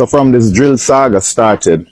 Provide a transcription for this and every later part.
So from this drill saga started,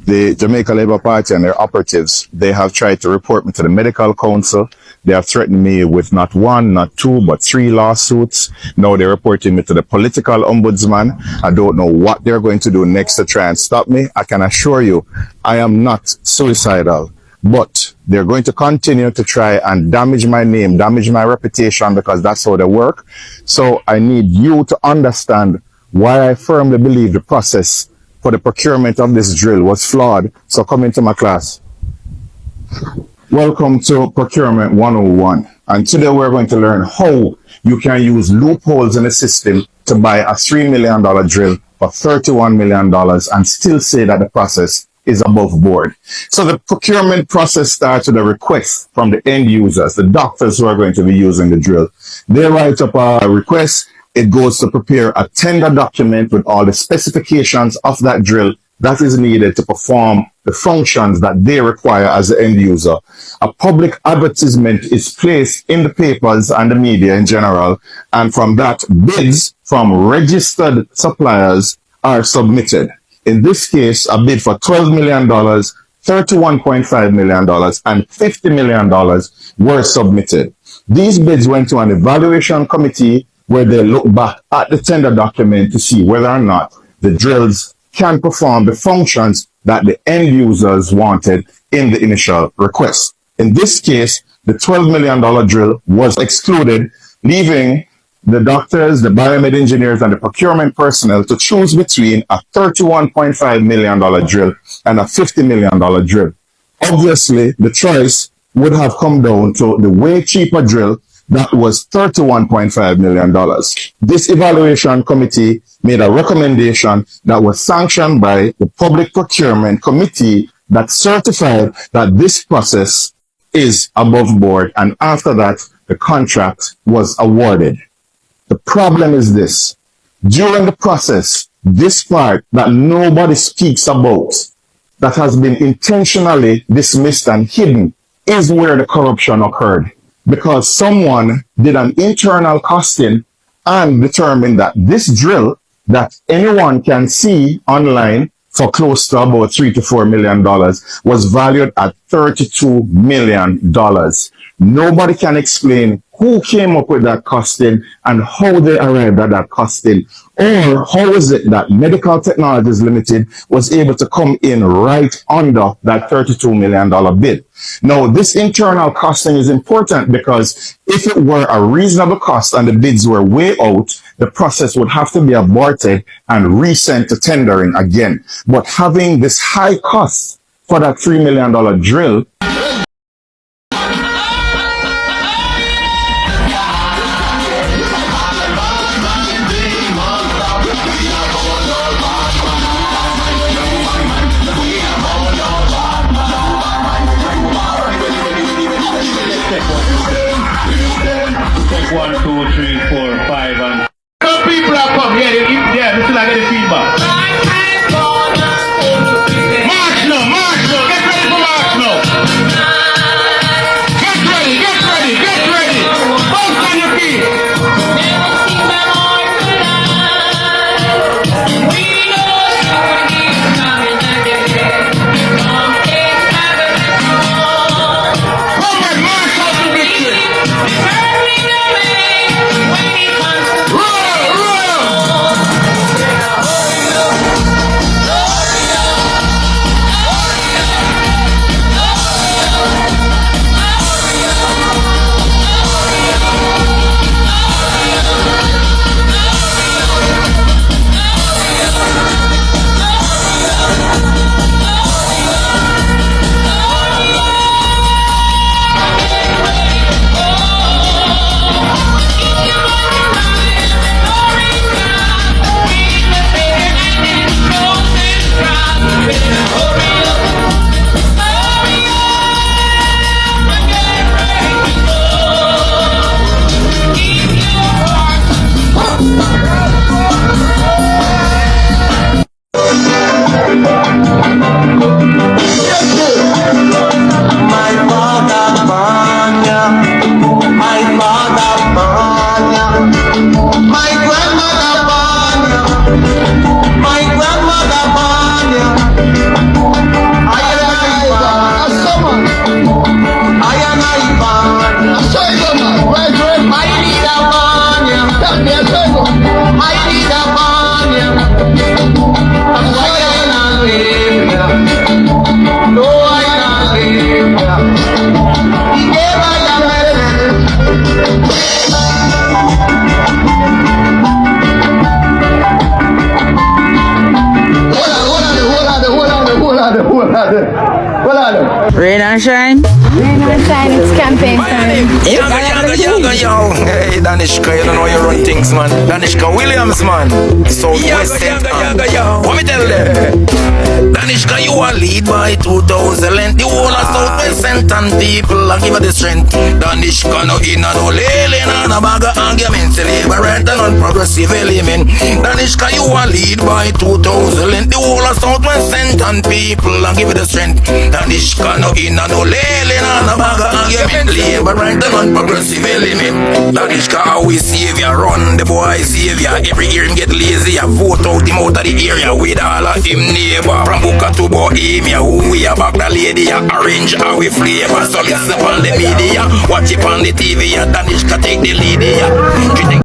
the Jamaica Labour Party and their operatives, they have tried to report me to the medical council. They have threatened me with not one, not two, but 3 lawsuits. Now they're reporting me to the political ombudsman. I don't know what they're going to do next to try and stop me. I can assure you, I am not suicidal, but they're going to continue to try and damage my name, damage my reputation, because that's how they work. So I need you to understand why I firmly believe the process for the procurement of this drill was flawed. So come into my class. Welcome to Procurement 101. And today we're going to learn how you can use loopholes in the system to buy a $3 million drill for $31 million and still say that the process is above board. So the procurement process starts with a request from the end users, the doctors who are going to be using the drill. They write up a request. It goes to prepare a tender document with all the specifications of that drill that is needed to perform the functions that they require as the end user. A public advertisement is placed in the papers and the media in general, and from that, bids from registered suppliers are submitted. In this case, a bid for $12 million, $31.5 million, and $50 million were submitted. These bids went to an evaluation committee where they look back at the tender document to see whether or not the drills can perform the functions that the end users wanted in the initial request. In this case, the $12 million drill was excluded, leaving the doctors, the biomed engineers, and the procurement personnel to choose between a $31.5 million drill and a $50 million drill. Obviously, the choice would have come down to the way cheaper drill that was $31.5 million. This evaluation committee made a recommendation that was sanctioned by the Public Procurement Committee that certified that this process is above board, and after that, the contract was awarded. The problem is this. During the process, this part that nobody speaks about, that has been intentionally dismissed and hidden, is where the corruption occurred. Because someone did an internal costing and determined that this drill that anyone can see online for close to about $3 to $4 million was valued at $32 million. Nobody can explain who came up with that costing and how they arrived at that costing, or how is it that Medical Technologies Limited was able to come in right under that $32 million bid. Now, this internal costing is important because if it were a reasonable cost and the bids were way out, the process would have to be aborted and resent to tendering again. But having this high cost for that $3 million drill, One, two, three, four, five, and some people are come. Yeah, this is like the feedback. March now, get ready for march now. Get ready. Bounce on your feet. Rain and shine? Rain and shine, it's campaign time. Yo. Hey, Danishka, you don't know you run things, man. Danishka Williams, man. Southwest what me tell them? Danishka, you are lead by 2000. The whole of Southwest and people are give her the strength. Danishka no in no lele, no bag of arguments, liberate and non-progressive element. Danishka, you are lead by 2000. The whole of Southwest and people are give her the strength. Danishka no in no lele, no bag of arguments, liberate and non-progressive element. Danishka always savior, run the boy savior. Every year him get lazy, I vote out him out of the area with all of him neighbor. From Buka to Bohemia, who we are back the lady, arrange how we flavor. So listen on the media, watch it on the TV, Danishka take the lead here.